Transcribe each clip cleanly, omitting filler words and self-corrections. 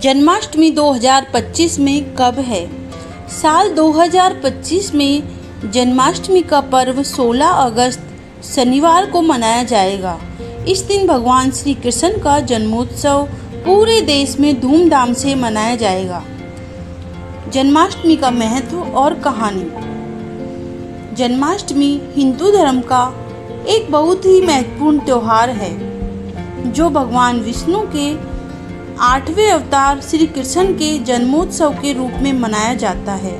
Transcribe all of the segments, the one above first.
जन्माष्टमी 2025 में कब है? साल 2025 में जन्माष्टमी का पर्व 16 अगस्त शनिवार को मनाया जाएगा। इस दिन भगवान श्री कृष्ण का जन्मोत्सव पूरे देश में धूमधाम से मनाया जाएगा। जन्माष्टमी का महत्व और कहानी। जन्माष्टमी हिंदू धर्म का एक बहुत ही महत्वपूर्ण त्यौहार है जो भगवान विष्णु के 8वें अवतार श्री कृष्ण के जन्मोत्सव के रूप में मनाया जाता है।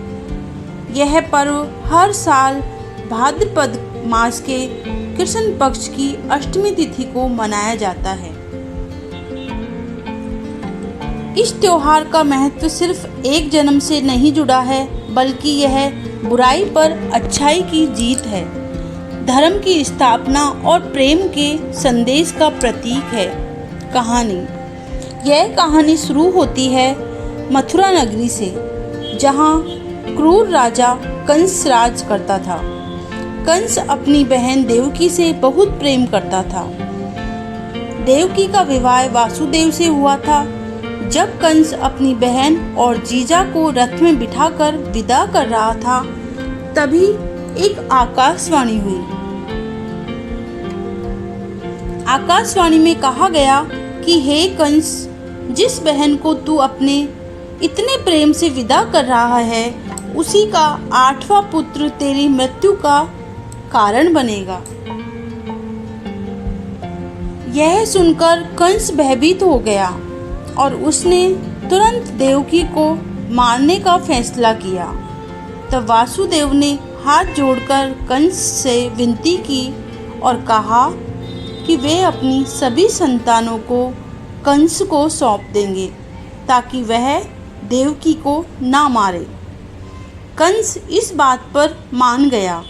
यह पर्व हर साल भाद्रपद मास के कृष्ण पक्ष की अष्टमी तिथि को मनाया जाता है। इस त्योहार का महत्व सिर्फ एक जन्म से नहीं जुड़ा है, बल्कि यह बुराई पर अच्छाई की जीत है, धर्म की स्थापना और प्रेम के संदेश का प्रतीक है। कहानी। यह कहानी शुरू होती है मथुरा नगरी से, जहाँ क्रूर राजा कंस राज करता था। कंस अपनी बहन देवकी से बहुत प्रेम करता था। देवकी का विवाह वासुदेव से हुआ था। जब कंस अपनी बहन और जीजा को रथ में बिठाकर विदा कर रहा था, तभी एक आकाशवाणी हुई। आकाशवाणी में कहा गया कि हे कंस, जिस बहन को तू अपने इतने प्रेम से विदा कर रहा है, उसी का 8वां पुत्र तेरी मृत्यु का कारण बनेगा। यह सुनकर कंस भयभीत हो गया और उसने तुरंत देवकी को मारने का फैसला किया। तब वासुदेव ने हाथ जोड़कर कंस से विनती की और कहा कि वे अपनी सभी संतानों को कंस को सौंप देंगे ताकि वह देवकी को ना मारे। कंस इस बात पर मान गया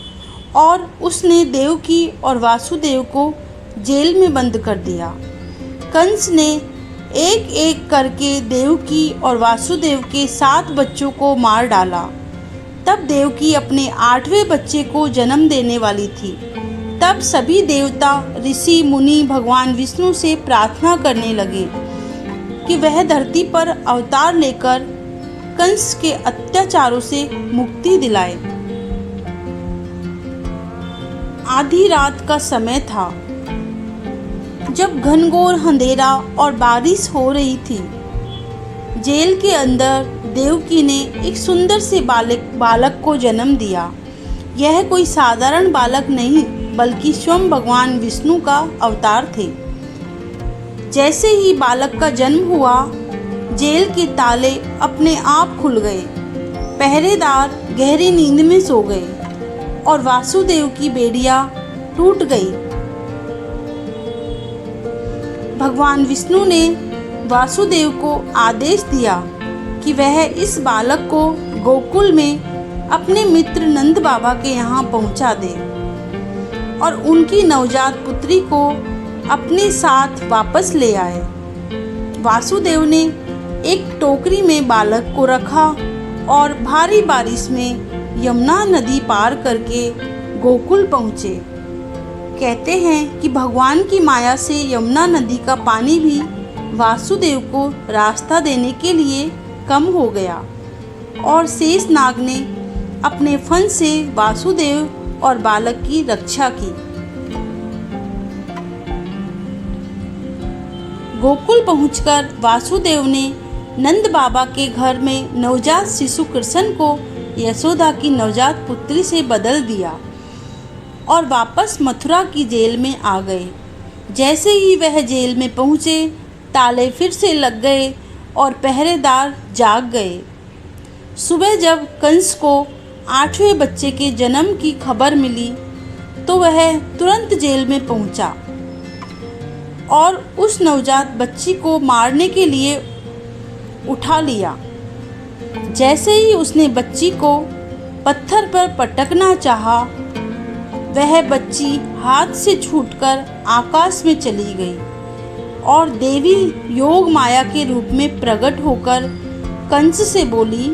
और उसने देवकी और वासुदेव को जेल में बंद कर दिया। कंस ने एक एक करके देवकी और वासुदेव के 7 बच्चों को मार डाला। तब देवकी अपने 8वें बच्चे को जन्म देने वाली थी। तब सभी देवता, ऋषि, मुनि भगवान विष्णु से प्रार्थना करने लगे कि वह धरती पर अवतार लेकर कंस के अत्याचारों से मुक्ति दिलाए। आधी रात का समय था, जब घनघोर अंधेरा और बारिश हो रही थी। जेल के अंदर देवकी ने एक सुंदर से बालक को जन्म दिया। यह कोई साधारण बालक नहीं, बल्कि स्वयं भगवान विष्णु का अवतार थे। जैसे ही बालक का जन्म हुआ, जेल के ताले अपने आप खुल गए, पहरेदार गहरी नींद में सो गए और वासुदेव की बेड़ियां टूट गई। भगवान विष्णु ने वासुदेव को आदेश दिया कि वह इस बालक को गोकुल में अपने मित्र नंद बाबा के यहाँ पहुँचा दे और उनकी नवजात पुत्री को अपने साथ वापस ले आए। वासुदेव ने एक टोकरी में बालक को रखा और भारी बारिश में यमुना नदी पार करके गोकुल पहुँचे। कहते हैं कि भगवान की माया से यमुना नदी का पानी भी वासुदेव को रास्ता देने के लिए कम हो गया और शेषनाग ने अपने फन से वासुदेव और बालक की रक्षा की। गोकुल पहुंचकर वासुदेव ने नंद बाबा के घर में नवजात शिशु कृष्ण को यशोदा की नवजात पुत्री से बदल दिया और वापस मथुरा की जेल में आ गए। जैसे ही वह जेल में पहुंचे, ताले फिर से लग गए और पहरेदार जाग गए। सुबह जब कंस को 8वें बच्चे के जन्म की खबर मिली, तो वह तुरंत जेल में पहुंचा और उस नवजात बच्ची को मारने के लिए उठा लिया। जैसे ही उसने बच्ची को पत्थर पर पटकना चाहा, वह बच्ची हाथ से छूटकर आकाश में चली गई और देवी योग माया के रूप में प्रकट होकर कंस से बोली,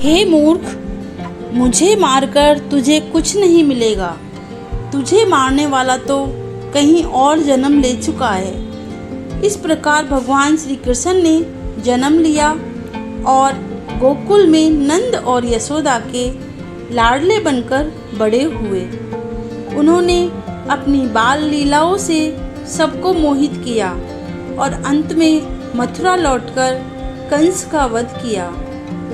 हे मूर्ख, मुझे मारकर तुझे कुछ नहीं मिलेगा। तुझे मारने वाला तो कहीं और जन्म ले चुका है। इस प्रकार भगवान श्री कृष्ण ने जन्म लिया और गोकुल में नंद और यशोदा के लाडले बनकर बड़े हुए। उन्होंने अपनी बाल लीलाओं से सबको मोहित किया और अंत में मथुरा लौटकर कंस का वध किया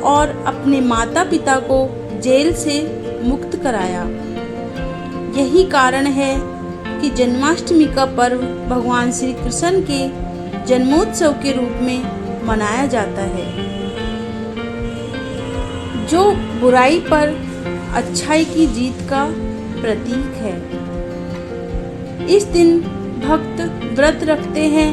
और अपने माता पिता को जेल से मुक्त कराया। यही कारण है कि जन्माष्टमी का पर्व भगवान श्री कृष्ण के जन्मोत्सव के रूप में मनाया जाता है, जो बुराई पर अच्छाई की जीत का प्रतीक है। इस दिन भक्त व्रत रखते हैं,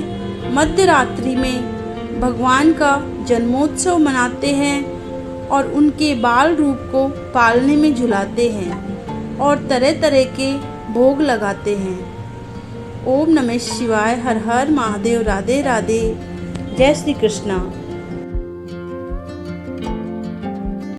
मध्य रात्रि में भगवान का जन्मोत्सव मनाते हैं और उनके बाल रूप को पालने में झुलाते हैं और तरह तरह के भोग लगाते हैं। ओम नमः शिवाय। हर हर महादेव। राधे राधे। जय श्री कृष्णा।